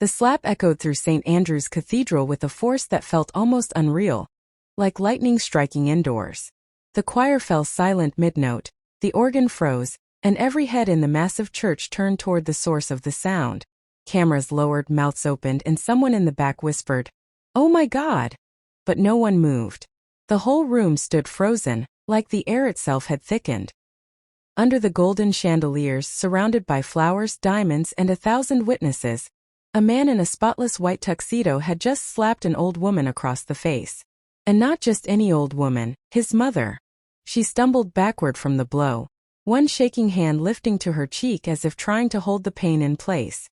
The slap echoed through St. Andrew's Cathedral with a force that felt almost unreal, like lightning striking indoors. The choir fell silent mid-note, the organ froze, and every head in the massive church turned toward the source of the sound. Cameras lowered, mouths opened, and someone in the back whispered, "Oh my God!" But no one moved. The whole room stood frozen, like the air itself had thickened. Under the golden chandeliers, surrounded by flowers, diamonds, and 1,000 witnesses, a man in a spotless white tuxedo had just slapped an old woman across the face. And not just any old woman, his mother. She stumbled backward from the blow, one shaking hand lifting to her cheek as if trying to hold the pain in place.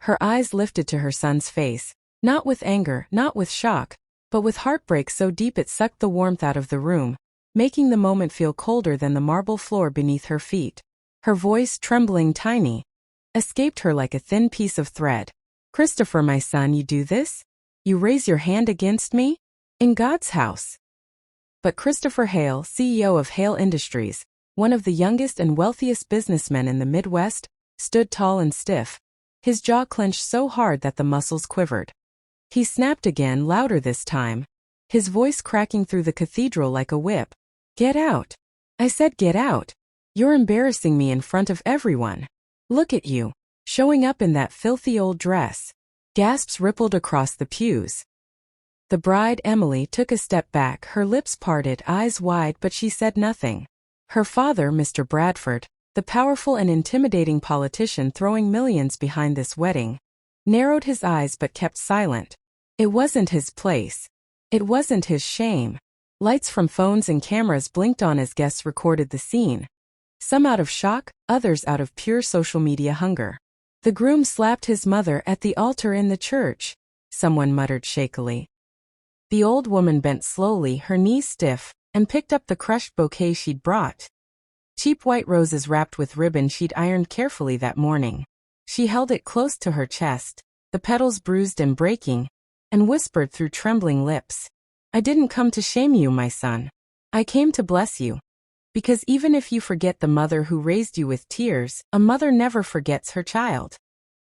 Her eyes lifted to her son's face, not with anger, not with shock, but with heartbreak so deep it sucked the warmth out of the room, making the moment feel colder than the marble floor beneath her feet. Her voice, trembling tiny, escaped her like a thin piece of thread. "Christopher, my son, you do this? You raise your hand against me? In God's house." But Christopher Hale, CEO of Hale Industries, one of the youngest and wealthiest businessmen in the Midwest, stood tall and stiff, his jaw clenched so hard that the muscles quivered. He snapped again, louder this time, his voice cracking through the cathedral like a whip. "Get out. I said get out. You're embarrassing me in front of everyone. Look at you, showing up in that filthy old dress." Gasps rippled across the pews. The bride, Emily, took a step back, her lips parted, eyes wide, but she said nothing. Her father, Mr. Bradford, the powerful and intimidating politician throwing millions behind this wedding, narrowed his eyes but kept silent. It wasn't his place. It wasn't his shame. Lights from phones and cameras blinked on as guests recorded the scene. Some out of shock, others out of pure social media hunger. "The groom slapped his mother at the altar in the church," someone muttered shakily. The old woman bent slowly, her knees stiff, and picked up the crushed bouquet she'd brought. Cheap white roses wrapped with ribbon she'd ironed carefully that morning. She held it close to her chest, the petals bruised and breaking, and whispered through trembling lips, "I didn't come to shame you, my son. I came to bless you. Because even if you forget the mother who raised you with tears, a mother never forgets her child."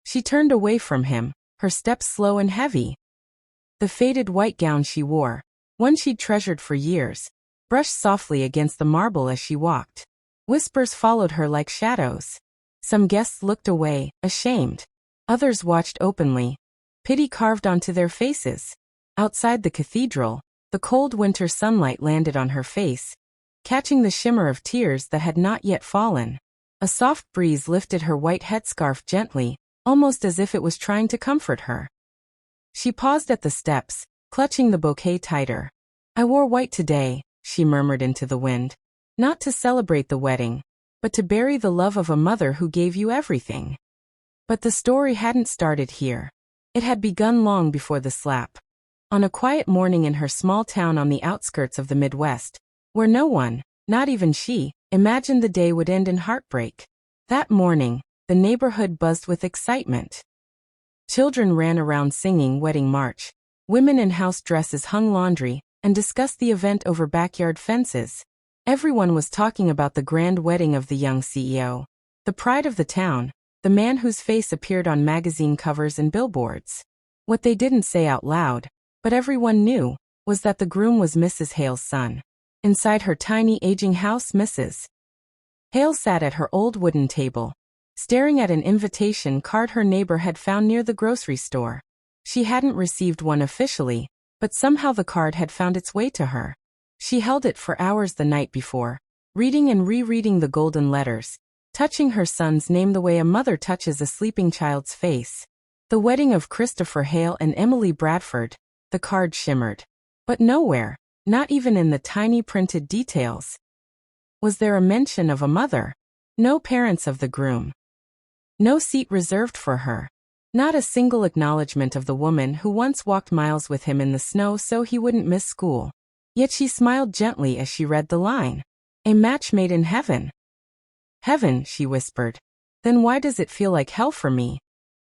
She turned away from him, her steps slow and heavy. The faded white gown she wore, one she'd treasured for years, brushed softly against the marble as she walked. Whispers followed her like shadows. Some guests looked away, ashamed. Others watched openly, pity carved onto their faces. Outside the cathedral, the cold winter sunlight landed on her face, catching the shimmer of tears that had not yet fallen. A soft breeze lifted her white headscarf gently, almost as if it was trying to comfort her. She paused at the steps, clutching the bouquet tighter. "I wore white today," she murmured into the wind. "Not to celebrate the wedding, but to bury the love of a mother who gave you everything." But the story hadn't started here. It had begun long before the slap. On a quiet morning in her small town on the outskirts of the Midwest, where no one, not even she, imagined the day would end in heartbreak. That morning, the neighborhood buzzed with excitement. Children ran around singing Wedding March. Women in house dresses hung laundry and discussed the event over backyard fences. Everyone was talking about the grand wedding of the young CEO, the pride of the town, the man whose face appeared on magazine covers and billboards. What they didn't say out loud, but everyone knew, was that the groom was Mrs. Hale's son. Inside her tiny aging house, Mrs. Hale sat at her old wooden table, staring at an invitation card her neighbor had found near the grocery store. She hadn't received one officially, but somehow the card had found its way to her. She held it for hours the night before, reading and rereading the golden letters, touching her son's name the way a mother touches a sleeping child's face. The wedding of Christopher Hale and Emily Bradford, the card shimmered. But nowhere, not even in the tiny printed details, was there a mention of a mother. No parents of the groom. No seat reserved for her. Not a single acknowledgement of the woman who once walked miles with him in the snow so he wouldn't miss school. Yet she smiled gently as she read the line. "A match made in heaven." "Heaven," she whispered. "Then why does it feel like hell for me?"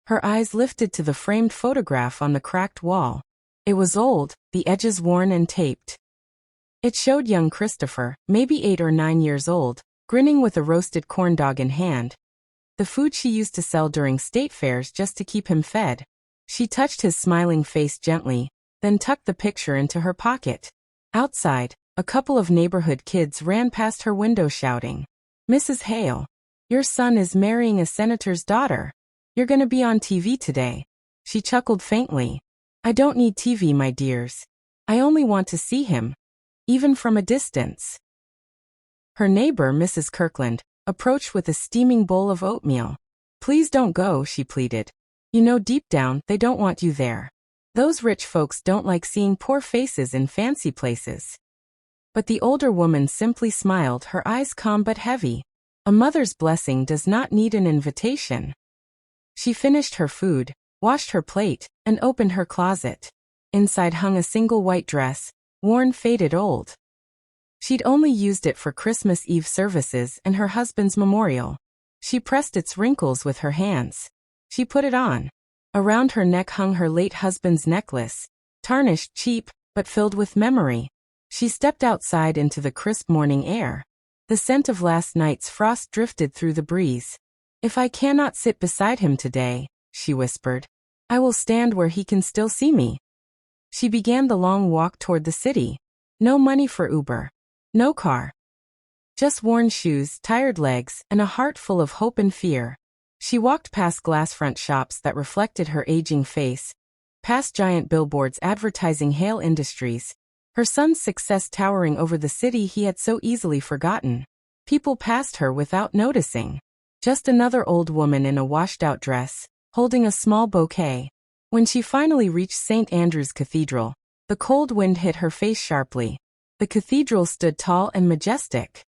Her eyes lifted to the framed photograph on the cracked wall. It was old, the edges worn and taped. It showed young Christopher, maybe 8 or 9 years old, grinning with a roasted corn dog in hand. the food she used to sell during state fairs just to keep him fed. She touched his smiling face gently, then tucked the picture into her pocket. Outside, a couple of neighborhood kids ran past her window shouting, "Mrs. Hale, your son is marrying a senator's daughter. You're gonna be on TV today." She chuckled faintly. "I don't need TV, my dears. I only want to see him, even from a distance." Her neighbor, Mrs. Kirkland, approached with a steaming bowl of oatmeal. "Please don't go," she pleaded. "You know deep down they don't want you there. Those rich folks don't like seeing poor faces in fancy places." But the older woman simply smiled, her eyes calm but heavy. A mother's blessing does not need an invitation. She finished her food, washed her plate, and opened her closet. Inside hung a single white dress, worn, faded, old. She'd only used it for Christmas Eve services and her husband's memorial. She pressed its wrinkles with her hands. She put it on. Around her neck hung her late husband's necklace, tarnished, cheap, but filled with memory. She stepped outside into the crisp morning air. The scent of last night's frost drifted through the breeze. "If I cannot sit beside him today," she whispered, "I will stand where he can still see me." She began the long walk toward the city. No money for Uber. No car. Just worn shoes, tired legs, and a heart full of hope and fear. She walked past glass-front shops that reflected her aging face, past giant billboards advertising Hale Industries, her son's success towering over the city he had so easily forgotten. People passed her without noticing. Just another old woman in a washed-out dress, holding a small bouquet. When she finally reached St. Andrew's Cathedral, the cold wind hit her face sharply. The cathedral stood tall and majestic.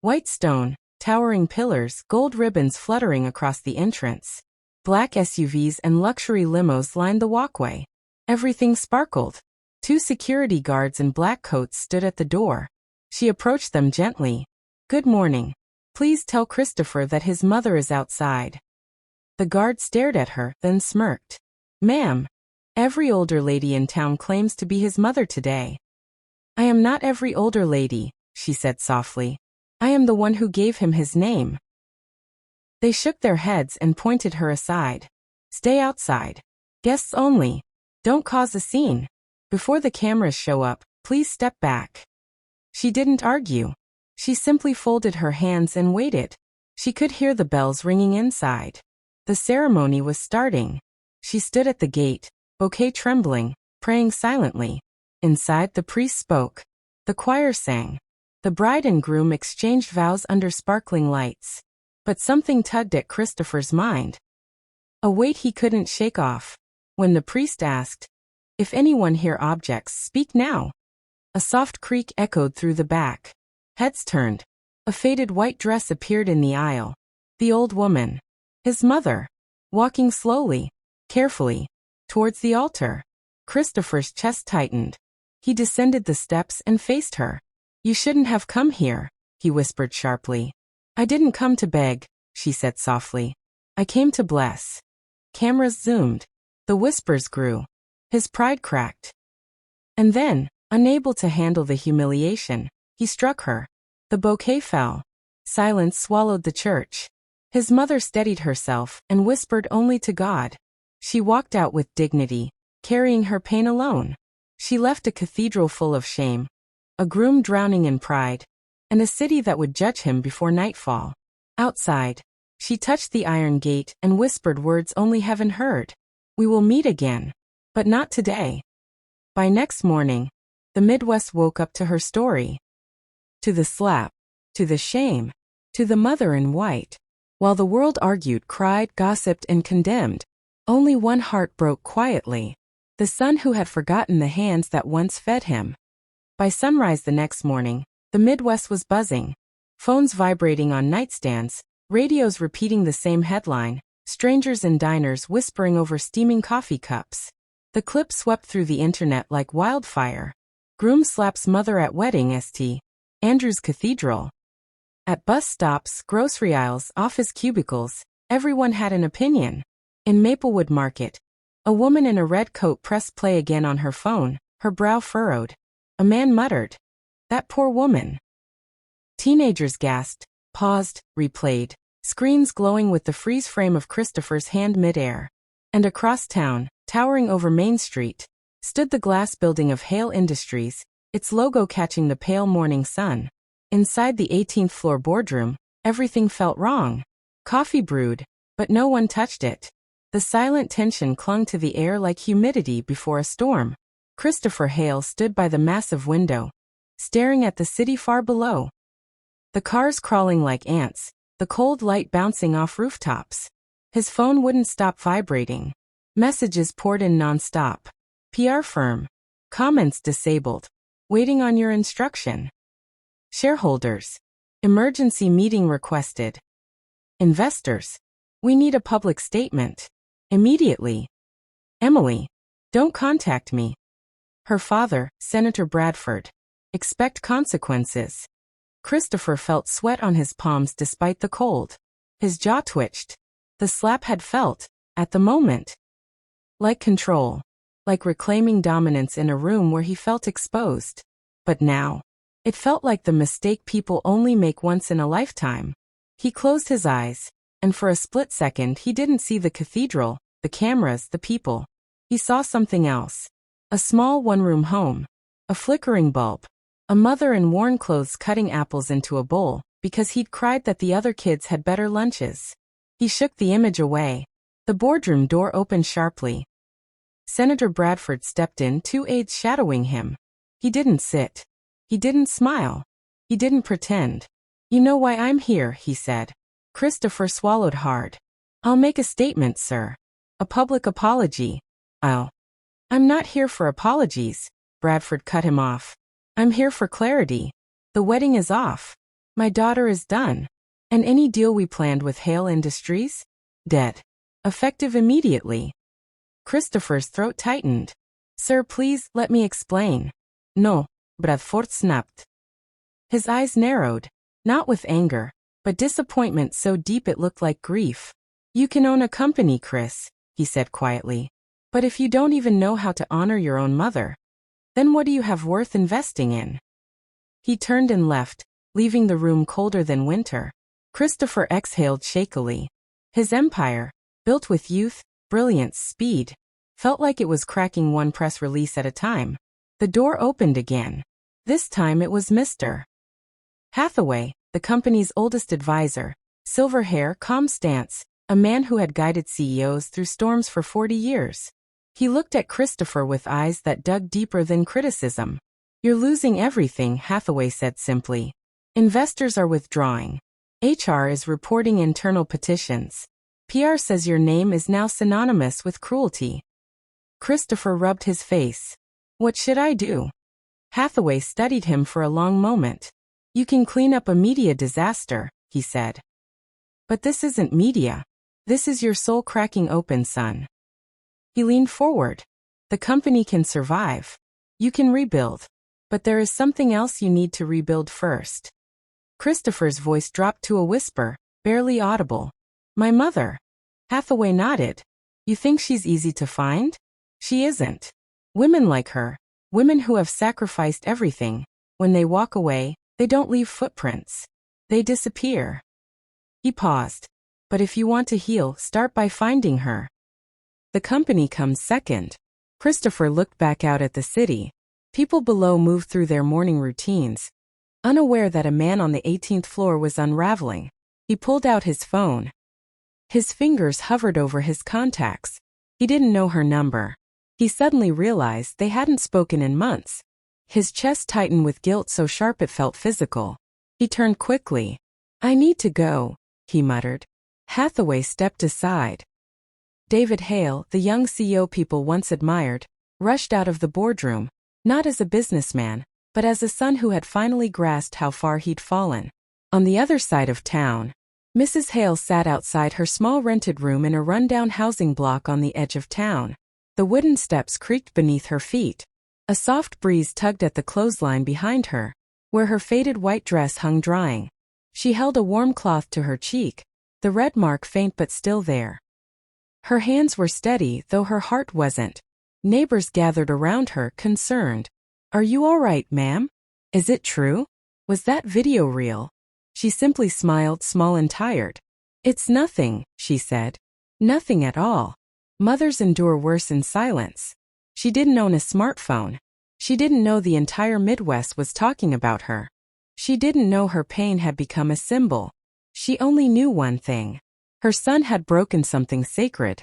White stone, towering pillars, gold ribbons fluttering across the entrance. Black SUVs and luxury limos lined the walkway. Everything sparkled. 2 security guards in black coats stood at the door. She approached them gently. "Good morning. Please tell Christopher that his mother is outside." The guard stared at her, then smirked. "Ma'am, every older lady in town claims to be his mother today." "I am not every older lady," she said softly. "I am the one who gave him his name." They shook their heads and pointed her aside. "Stay outside. Guests only. Don't cause a scene. Before the cameras show up, please step back." She didn't argue. She simply folded her hands and waited. She could hear the bells ringing inside. The ceremony was starting. She stood at the gate, bouquet trembling, praying silently. Inside, the priest spoke. The choir sang. The bride and groom exchanged vows under sparkling lights. But something tugged at Christopher's mind. A weight he couldn't shake off. When the priest asked, "If anyone hear objects, speak now." A soft creak echoed through the back. Heads turned. A faded white dress appeared in the aisle. The old woman. His mother. Walking slowly, carefully, towards the altar. Christopher's chest tightened. He descended the steps and faced her. "You shouldn't have come here," he whispered sharply. "I didn't come to beg," she said softly. "I came to bless." Cameras zoomed. The whispers grew. His pride cracked. And then, unable to handle the humiliation, he struck her. The bouquet fell. Silence swallowed the church. His mother steadied herself and whispered only to God. She walked out with dignity, carrying her pain alone. She left a cathedral full of shame, a groom drowning in pride, and a city that would judge him before nightfall. Outside, she touched the iron gate and whispered words only heaven heard. "We will meet again. But not today." By next morning, the Midwest woke up to her story. To the slap, to the shame, to the mother in white. While the world argued, cried, gossiped, and condemned, only one heart broke quietly. The son who had forgotten the hands that once fed him. By sunrise the next morning, the Midwest was buzzing. Phones vibrating on nightstands, radios repeating the same headline, strangers in diners whispering over steaming coffee cups. The clip swept through the internet like wildfire. Groom slaps mother at wedding St. Andrew's Cathedral. At bus stops, grocery aisles, office cubicles, everyone had an opinion. In Maplewood Market, a woman in a red coat pressed play again on her phone, her brow furrowed. A man muttered, "That poor woman." Teenagers gasped, paused, replayed. screens glowing with the freeze frame of Christopher's hand mid-air. And across town, towering over Main Street, stood the glass building of Hale Industries, its logo catching the pale morning sun. Inside the 18th floor boardroom, everything felt wrong. Coffee brewed, but no one touched it. The silent tension clung to the air like humidity before a storm. Christopher Hale stood by the massive window, staring at the city far below. The cars crawling like ants, the cold light bouncing off rooftops. His phone wouldn't stop vibrating. Messages poured in non-stop. PR firm. Comments disabled. Waiting on your instruction. Shareholders. Emergency meeting requested. Investors. We need a public statement. Immediately. Emily. Don't contact me. Her father, Senator Bradford. Expect consequences. Christopher felt sweat on his palms despite the cold. His jaw twitched. The slap had felt, at the moment, like control, like reclaiming dominance in a room where he felt exposed. But now, it felt like the mistake people only make once in a lifetime. He closed his eyes, and for a split second he didn't see the cathedral, the cameras, the people. He saw something else. A small one-room home. A flickering bulb. A mother in worn clothes cutting apples into a bowl, because he'd cried that the other kids had better lunches. He shook the image away. The boardroom door opened sharply. Senator Bradford stepped in, 2 aides shadowing him. He didn't sit. He didn't smile. He didn't pretend. You know why I'm here, he said. Christopher swallowed hard. I'll make a statement, sir. A public apology. I'm not here for apologies, Bradford cut him off. I'm here for clarity. The wedding is off. My daughter is done. And any deal we planned with Hale Industries? Dead. Effective immediately. Christopher's throat tightened. Sir, please, let me explain. No, Bradford snapped. His eyes narrowed, not with anger, but disappointment so deep it looked like grief. You can own a company, Chris, he said quietly. But if you don't even know how to honor your own mother, then what do you have worth investing in? He turned and left, leaving the room colder than winter. Christopher exhaled shakily. His empire, built with youth, brilliance, speed, felt like it was cracking one press release at a time. The door opened again. This time it was Mr. Hathaway, the company's oldest advisor, silver hair, calm stance, a man who had guided CEOs through storms for 40 years. He looked at Christopher with eyes that dug deeper than criticism. You're losing everything, Hathaway said simply. Investors are withdrawing. HR is reporting internal petitions. PR says your name is now synonymous with cruelty. Christopher rubbed his face. What should I do? Hathaway studied him for a long moment. You can clean up a media disaster, he said. But this isn't media. This is your soul cracking open, son. He leaned forward. The company can survive. You can rebuild. But there is something else you need to rebuild first. Christopher's voice dropped to a whisper, barely audible. My mother. Hathaway nodded. You think she's easy to find? She isn't. Women like her, women who have sacrificed everything, when they walk away, they don't leave footprints. They disappear. He paused. But if you want to heal, start by finding her. The company comes second. Christopher looked back out at the city. People below moved through their morning routines, unaware that a man on the 18th floor was unraveling. He pulled out his phone. His fingers hovered over his contacts. He didn't know her number. He suddenly realized they hadn't spoken in months. His chest tightened with guilt so sharp it felt physical. He turned quickly. I need to go, he muttered. Hathaway stepped aside. David Hale, the young CEO people once admired, rushed out of the boardroom, not as a businessman, but as a son who had finally grasped how far he'd fallen. On the other side of town, Mrs. Hale sat outside her small rented room in a rundown housing block on the edge of town. The wooden steps creaked beneath her feet. A soft breeze tugged at the clothesline behind her, where her faded white dress hung drying. She held a warm cloth to her cheek, the red mark faint but still there. Her hands were steady, though her heart wasn't. Neighbors gathered around her, concerned. Are you all right, ma'am? Is it true? Was that video real? She simply smiled, small and tired. It's nothing, she said. Nothing at all. Mothers endure worse in silence. She didn't own a smartphone. She didn't know the entire Midwest was talking about her. She didn't know her pain had become a symbol. She only knew one thing. Her son had broken something sacred.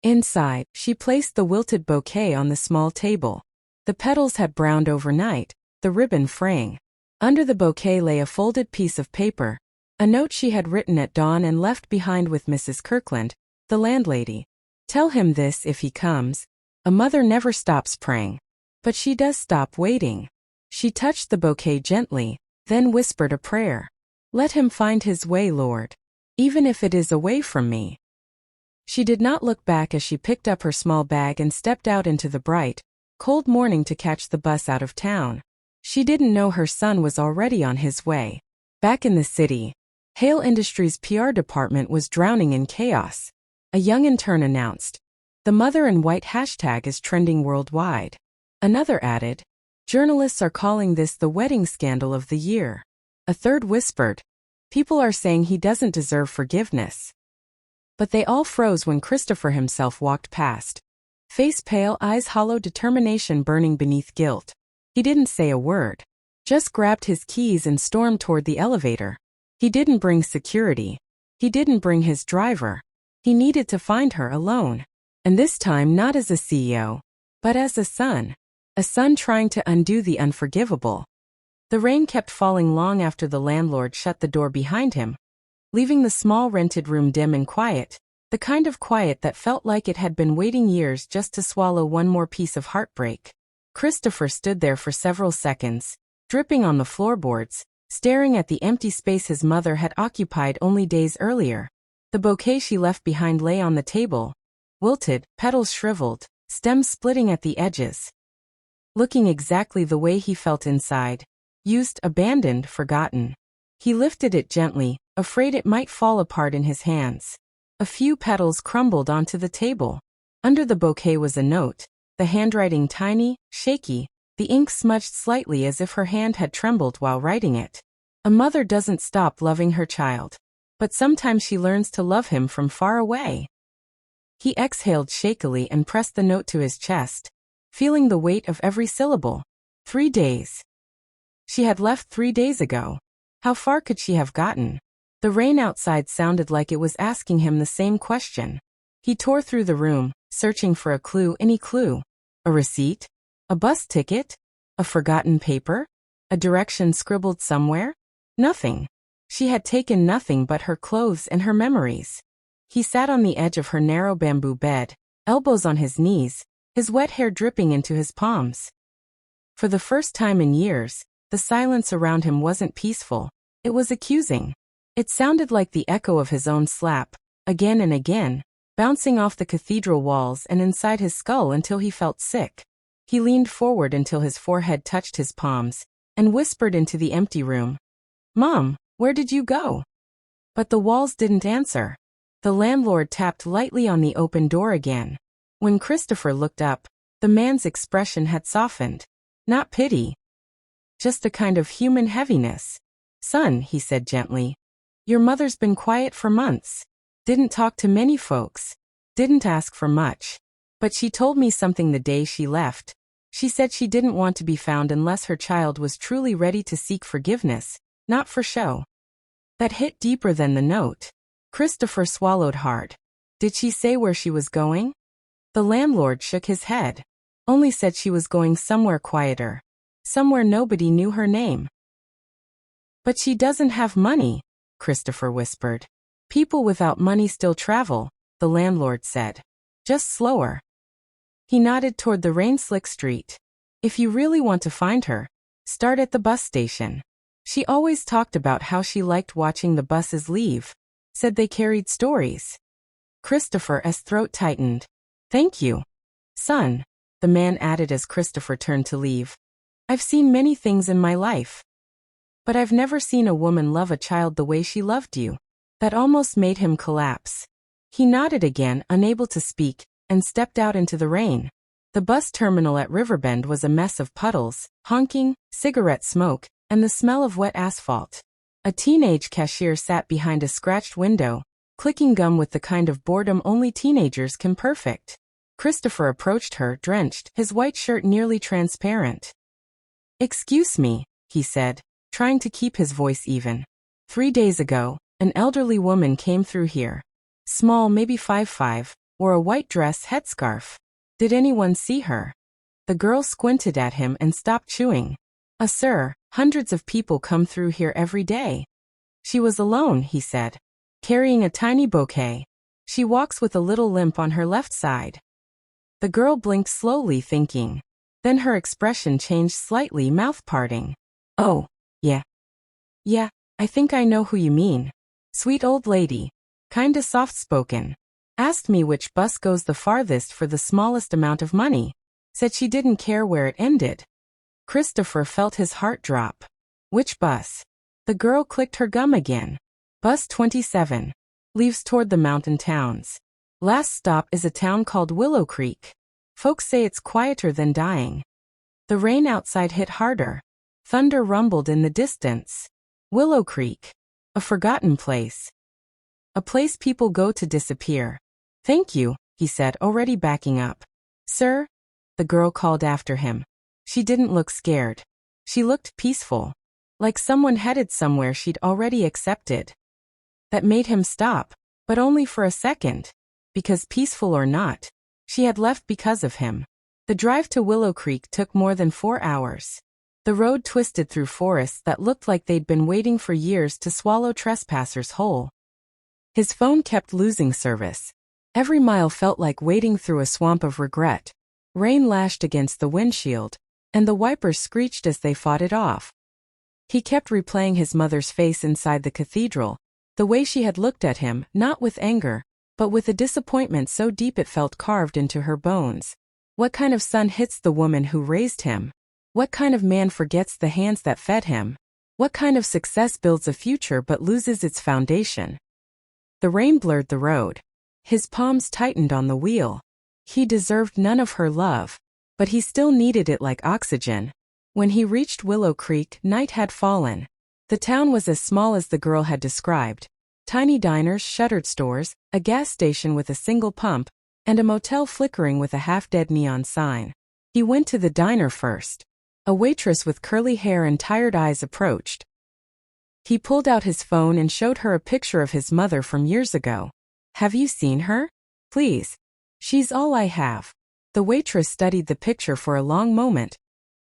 Inside, she placed the wilted bouquet on the small table. The petals had browned overnight, the ribbon fraying. Under the bouquet lay a folded piece of paper, a note she had written at dawn and left behind with Mrs. Kirkland, the landlady. Tell him this if he comes. A mother never stops praying. But she does stop waiting. She touched the bouquet gently, then whispered a prayer. Let him find his way, Lord. Even if it is away from me. She did not look back as she picked up her small bag and stepped out into the bright, cold morning to catch the bus out of town. She didn't know her son was already on his way. Back in the city, Hale Industries' PR department was drowning in chaos. A young intern announced, "The mother in white hashtag is trending worldwide." Another added, "Journalists are calling this the wedding scandal of the year." A third whispered, "People are saying he doesn't deserve forgiveness." But they all froze when Christopher himself walked past. Face pale, eyes hollow, determination burning beneath guilt. He didn't say a word. Just grabbed his keys and stormed toward the elevator. He didn't bring security. He didn't bring his driver. He needed to find her alone. And this time not as a CEO, but as a son. A son trying to undo the unforgivable. The rain kept falling long after the landlord shut the door behind him, leaving the small rented room dim and quiet, the kind of quiet that felt like it had been waiting years just to swallow one more piece of heartbreak. Christopher stood there for several seconds, dripping on the floorboards, staring at the empty space his mother had occupied only days earlier. The bouquet she left behind lay on the table, wilted, petals shriveled, stems splitting at the edges. Looking exactly the way he felt inside. Used, abandoned, forgotten. He lifted it gently, afraid it might fall apart in his hands. A few petals crumbled onto the table. Under the bouquet was a note, the handwriting tiny, shaky, the ink smudged slightly as if her hand had trembled while writing it. A mother doesn't stop loving her child. But sometimes she learns to love him from far away. He exhaled shakily and pressed the note to his chest, feeling the weight of every syllable. 3 days. She had left 3 days ago. How far could she have gotten? The rain outside sounded like it was asking him the same question. He tore through the room, searching for a clue, any clue. A receipt? A bus ticket? A forgotten paper? A direction scribbled somewhere? Nothing. She had taken nothing but her clothes and her memories. He sat on the edge of her narrow bamboo bed, elbows on his knees, his wet hair dripping into his palms. For the first time in years, the silence around him wasn't peaceful. It was accusing. It sounded like the echo of his own slap, again and again, bouncing off the cathedral walls and inside his skull until he felt sick. He leaned forward until his forehead touched his palms, and whispered into the empty room, "Mom, where did you go?" But the walls didn't answer. The landlord tapped lightly on the open door again. When Christopher looked up, the man's expression had softened. Not pity. Just a kind of human heaviness. "Son," he said gently, "your mother's been quiet for months. Didn't talk to many folks. Didn't ask for much. But she told me something the day she left. She said she didn't want to be found unless her child was truly ready to seek forgiveness, not for show." That hit deeper than the note. Christopher swallowed hard. Did she say where she was going? The landlord shook his head. Only said she was going somewhere quieter. Somewhere nobody knew her name. "But she doesn't have money," Christopher whispered. "People without money still travel," the landlord said. "Just slower." He nodded toward the rain-slick street. "If you really want to find her, start at the bus station." She always talked about how she liked watching the buses leave. Said they carried stories. Christopher's throat tightened. "Thank you, son," the man added as Christopher turned to leave. "I've seen many things in my life. But I've never seen a woman love a child the way she loved you." That almost made him collapse. He nodded again, unable to speak, and stepped out into the rain. The bus terminal at Riverbend was a mess of puddles, honking, cigarette smoke, and the smell of wet asphalt. A teenage cashier sat behind a scratched window, clicking gum with the kind of boredom only teenagers can perfect. Christopher approached her, drenched, his white shirt nearly transparent. "Excuse me," he said, trying to keep his voice even. "3 days ago, an elderly woman came through here. Small, maybe 5'5", wore a white dress, headscarf. Did anyone see her?" The girl squinted at him and stopped chewing. Sir, hundreds of people come through here every day." "She was alone," he said, carrying a tiny bouquet. "She walks with a little limp on her left side." The girl blinked slowly, thinking. Then her expression changed slightly, mouth parting. "Oh, yeah. Yeah, I think I know who you mean. Sweet old lady. Kinda soft-spoken. Asked me which bus goes the farthest for the smallest amount of money. Said she didn't care where it ended." Christopher felt his heart drop. "Which bus?" The girl clicked her gum again. "Bus 27. Leaves toward the mountain towns. Last stop is a town called Willow Creek. Folks say it's quieter than dying." The rain outside hit harder. Thunder rumbled in the distance. Willow Creek. A forgotten place. A place people go to disappear. "Thank you," he said, already backing up. "Sir?" the girl called after him. She didn't look scared. She looked peaceful. Like someone headed somewhere she'd already accepted. That made him stop, but only for a second. Because peaceful or not, she had left because of him. The drive to Willow Creek took more than 4 hours. The road twisted through forests that looked like they'd been waiting for years to swallow trespassers whole. His phone kept losing service. Every mile felt like wading through a swamp of regret. Rain lashed against the windshield, and the wipers screeched as they fought it off. He kept replaying his mother's face inside the cathedral, the way she had looked at him, not with anger, but with a disappointment so deep it felt carved into her bones. What kind of son hits the woman who raised him? What kind of man forgets the hands that fed him? What kind of success builds a future but loses its foundation? The rain blurred the road. His palms tightened on the wheel. He deserved none of her love, but he still needed it like oxygen. When he reached Willow Creek, night had fallen. The town was as small as the girl had described. Tiny diners, shuttered stores, a gas station with a single pump, and a motel flickering with a half-dead neon sign. He went to the diner first. A waitress with curly hair and tired eyes approached. He pulled out his phone and showed her a picture of his mother from years ago. "Have you seen her? Please. She's all I have." The waitress studied the picture for a long moment.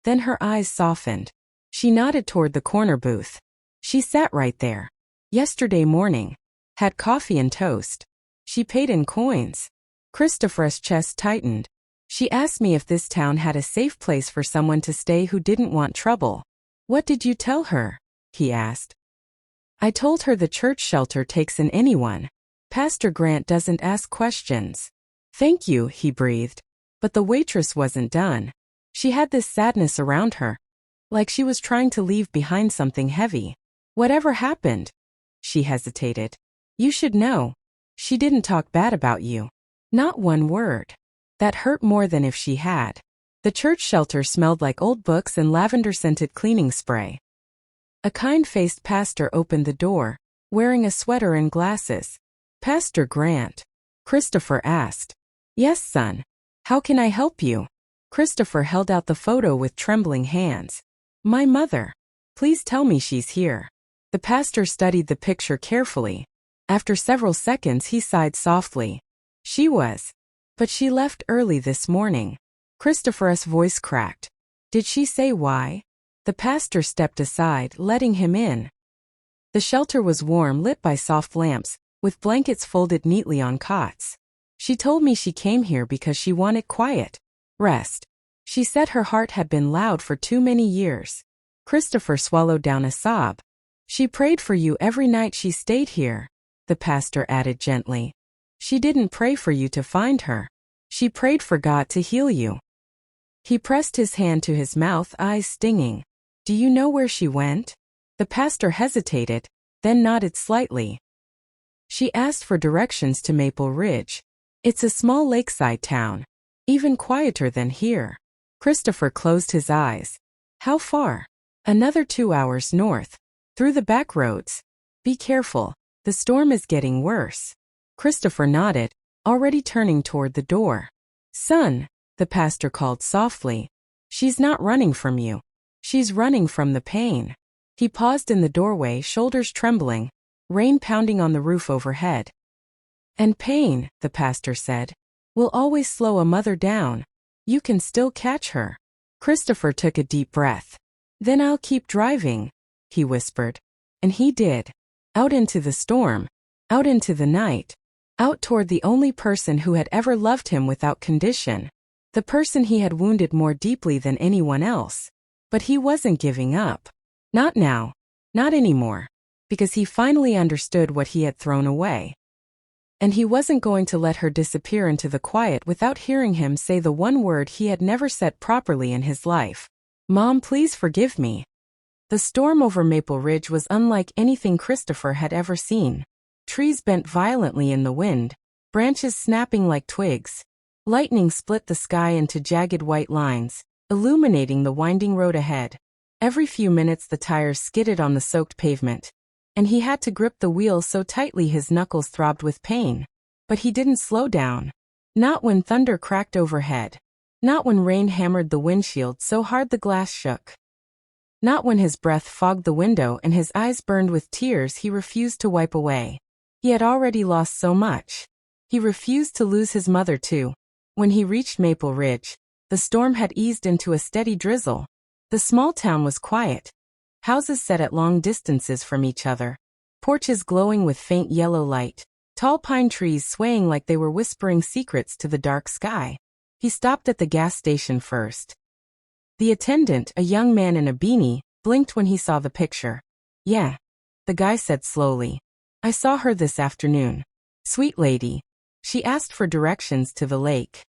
Then her eyes softened. She nodded toward the corner booth. "She sat right there. Yesterday morning. Had coffee and toast. She paid in coins." Christopher's chest tightened. "She asked me if this town had a safe place for someone to stay who didn't want trouble." "What did you tell her?" he asked. "I told her the church shelter takes in anyone. Pastor Grant doesn't ask questions." "Thank you," he breathed. But the waitress wasn't done. She had this sadness around her. Like she was trying to leave behind something heavy. "Whatever happened?" She hesitated. "You should know. She didn't talk bad about you. Not one word." That hurt more than if she had. The church shelter smelled like old books and lavender-scented cleaning spray. A kind-faced pastor opened the door, wearing a sweater and glasses. "Pastor Grant?" Christopher asked. "Yes, son. How can I help you?" Christopher held out the photo with trembling hands. "My mother. Please tell me she's here." The pastor studied the picture carefully. After several seconds he sighed softly. "She was. But she left early this morning." Christopher's voice cracked. "Did she say why?" The pastor stepped aside, letting him in. The shelter was warm, lit by soft lamps, with blankets folded neatly on cots. "She told me she came here because she wanted quiet. Rest. She said her heart had been loud for too many years." Christopher swallowed down a sob. "She prayed for you every night she stayed here," the pastor added gently. "She didn't pray for you to find her. She prayed for God to heal you." He pressed his hand to his mouth, eyes stinging. "Do you know where she went?" The pastor hesitated, then nodded slightly. "She asked for directions to Maple Ridge. It's a small lakeside town. Even quieter than here." Christopher closed his eyes. "How far?" "Another 2 hours north. Through the back roads. Be careful. The storm is getting worse. Christopher nodded, already turning toward the door. Son, the pastor called softly. She's not running from you. She's running from the pain. He paused in the doorway, shoulders trembling, rain pounding on the roof overhead. And pain, the pastor said, will always slow a mother down. You can still catch her. Christopher took a deep breath. Then I'll keep driving, he whispered. And he did. Out into the storm. Out into the night. Out toward the only person who had ever loved him without condition. The person he had wounded more deeply than anyone else. But he wasn't giving up. Not now. Not anymore. Because he finally understood what he had thrown away. And he wasn't going to let her disappear into the quiet without hearing him say the one word he had never said properly in his life. Mom, please forgive me. The storm over Maple Ridge was unlike anything Christopher had ever seen. Trees bent violently in the wind, branches snapping like twigs. Lightning split the sky into jagged white lines, illuminating the winding road ahead. Every few minutes the tires skidded on the soaked pavement, and he had to grip the wheel so tightly his knuckles throbbed with pain. But he didn't slow down. Not when thunder cracked overhead. Not when rain hammered the windshield so hard the glass shook. Not when his breath fogged the window and his eyes burned with tears he refused to wipe away. He had already lost so much. He refused to lose his mother too. When he reached Maple Ridge, the storm had eased into a steady drizzle. The small town was quiet. Houses set at long distances from each other. Porches glowing with faint yellow light. Tall pine trees swaying like they were whispering secrets to the dark sky. He stopped at the gas station first. The attendant, a young man in a beanie, blinked when he saw the picture. Yeah, the guy said slowly. I saw her this afternoon. Sweet lady. She asked for directions to the lake.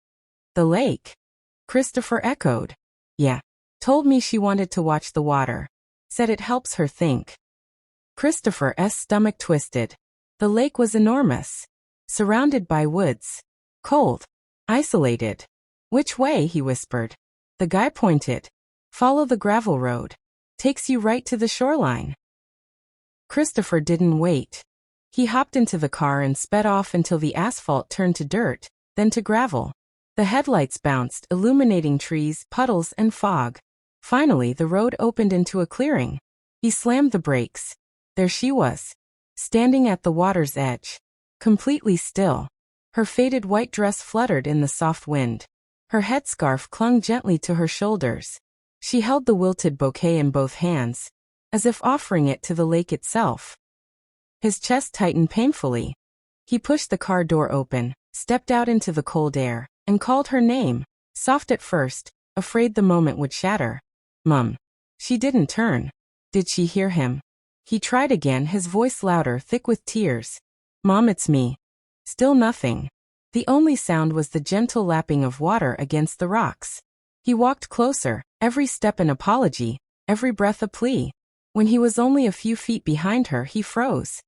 The lake? Christopher echoed. Yeah. Told me she wanted to watch the water. Said it helps her think. Christopher's stomach twisted. The lake was enormous. Surrounded by woods. Cold. Isolated. Which way? He whispered. The guy pointed. Follow the gravel road. Takes you right to the shoreline. Christopher didn't wait. He hopped into the car and sped off until the asphalt turned to dirt, then to gravel. The headlights bounced, illuminating trees, puddles, and fog. Finally, the road opened into a clearing. He slammed the brakes. There she was, standing at the water's edge, completely still. Her faded white dress fluttered in the soft wind. Her headscarf clung gently to her shoulders. She held the wilted bouquet in both hands, as if offering it to the lake itself. His chest tightened painfully. He pushed the car door open, stepped out into the cold air, and called her name, soft at first, afraid the moment would shatter. Mum. She didn't turn. Did she hear him? He tried again, his voice louder, thick with tears. Mom, it's me. Still nothing. The only sound was the gentle lapping of water against the rocks. He walked closer, every step an apology, every breath a plea. When he was only a few feet behind her, he froze.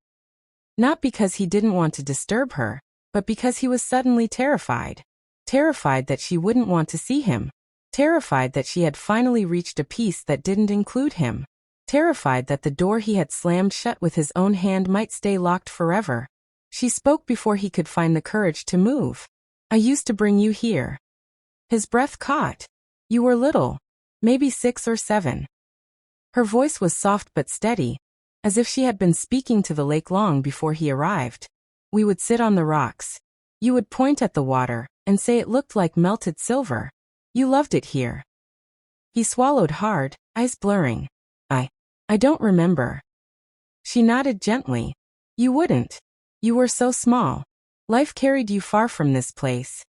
Not because he didn't want to disturb her, but because he was suddenly terrified. Terrified that she wouldn't want to see him. Terrified that she had finally reached a peace that didn't include him. Terrified that the door he had slammed shut with his own hand might stay locked forever. She spoke before he could find the courage to move. I used to bring you here. His breath caught. You were little. Maybe 6 or 7. Her voice was soft but steady, as if she had been speaking to the lake long before he arrived. We would sit on the rocks. You would point at the water and say it looked like melted silver. You loved it here. He swallowed hard, eyes blurring. I don't remember. She nodded gently. You wouldn't. You were so small. Life carried you far from this place.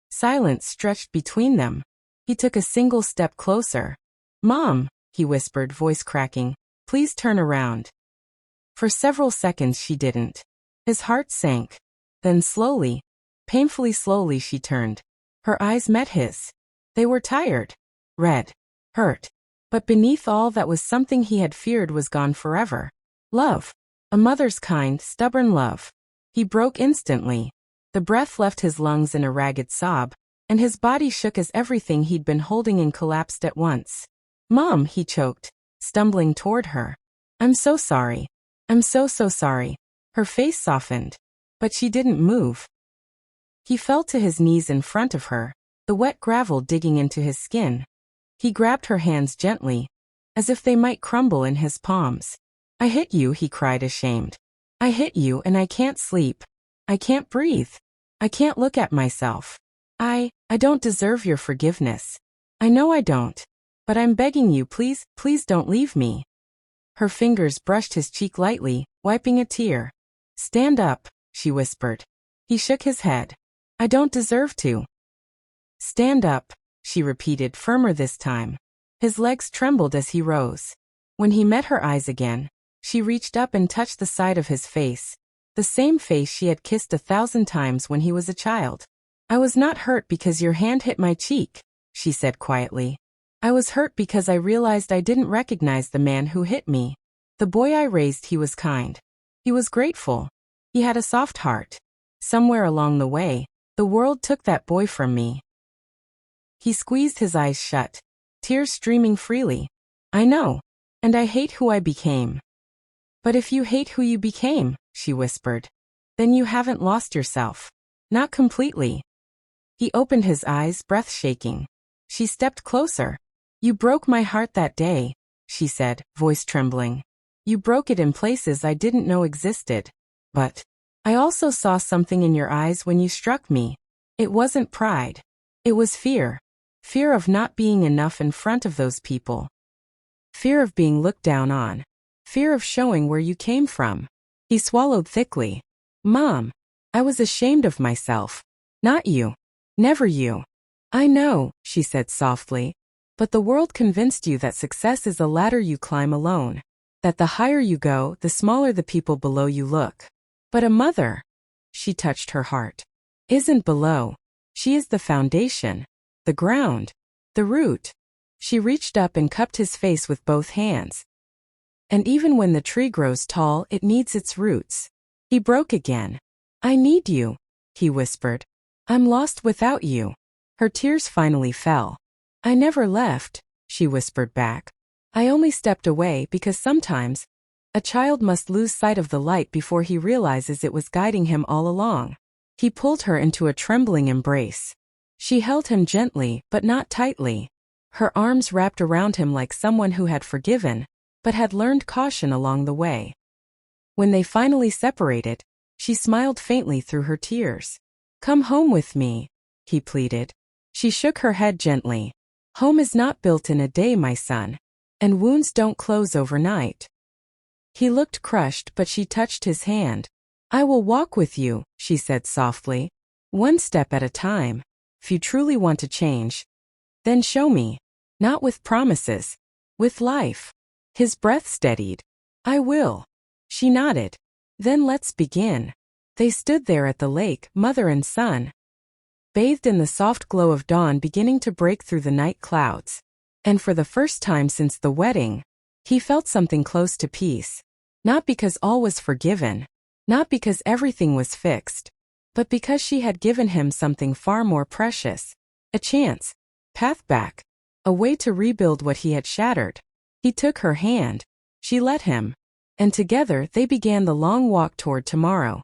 Silence stretched between them. He took a single step closer. Mom, he whispered, voice cracking. Please turn around. For several seconds she didn't. His heart sank. Then slowly, painfully slowly she turned. Her eyes met his. They were tired. Red. Hurt. But beneath all that was something he had feared was gone forever. Love. A mother's kind, stubborn love. He broke instantly. The breath left his lungs in a ragged sob, and his body shook as everything he'd been holding in collapsed at once. Mom, he choked, stumbling toward her. I'm so sorry. I'm so sorry. Her face softened, but she didn't move. He fell to his knees in front of her, the wet gravel digging into his skin. He grabbed her hands gently, as if they might crumble in his palms. I hit you, he cried, ashamed. I hit you and I can't sleep. I can't breathe. I can't look at myself. I don't deserve your forgiveness. I know I don't. But I'm begging you, please, please don't leave me. Her fingers brushed his cheek lightly, wiping a tear. Stand up, she whispered. He shook his head. I don't deserve to. Stand up, she repeated, firmer this time. His legs trembled as he rose. When he met her eyes again, she reached up and touched the side of his face, the same face she had kissed 1,000 times when he was a child. I was not hurt because your hand hit my cheek, she said quietly. I was hurt because I realized I didn't recognize the man who hit me. The boy I raised, he was kind. He was grateful. He had a soft heart. Somewhere along the way, the world took that boy from me. He squeezed his eyes shut, tears streaming freely. I know, and I hate who I became. But if you hate who you became, she whispered, then you haven't lost yourself. Not completely. He opened his eyes, breath shaking. She stepped closer. You broke my heart that day, she said, voice trembling. You broke it in places I didn't know existed. But I also saw something in your eyes when you struck me. It wasn't pride. It was fear. Fear of not being enough in front of those people. Fear of being looked down on. Fear of showing where you came from. He swallowed thickly. Mom, I was ashamed of myself. Not you. Never you. I know, she said softly. But the world convinced you that success is a ladder you climb alone. That the higher you go, the smaller the people below you look. But a mother, she touched her heart, isn't below. She is the foundation, the ground, the root. She reached up and cupped his face with both hands. And even when the tree grows tall, it needs its roots. He broke again. I need you, he whispered. I'm lost without you. Her tears finally fell. I never left, she whispered back. I only stepped away because sometimes a child must lose sight of the light before he realizes it was guiding him all along. He pulled her into a trembling embrace. She held him gently, but not tightly. Her arms wrapped around him like someone who had forgiven, but had learned caution along the way. When they finally separated, she smiled faintly through her tears. Come home with me, he pleaded. She shook her head gently. Home is not built in a day, my son. And wounds don't close overnight. He looked crushed, but she touched his hand. I will walk with you, she said softly. One step at a time. If you truly want to change, then show me. Not with promises. With life. His breath steadied. I will. She nodded. Then let's begin. They stood there at the lake, mother and son, bathed in the soft glow of dawn beginning to break through the night clouds. And for the first time since the wedding, he felt something close to peace. Not because all was forgiven, not because everything was fixed, but because she had given him something far more precious. A chance, path back, a way to rebuild what he had shattered. He took her hand. She let him. And together they began the long walk toward tomorrow.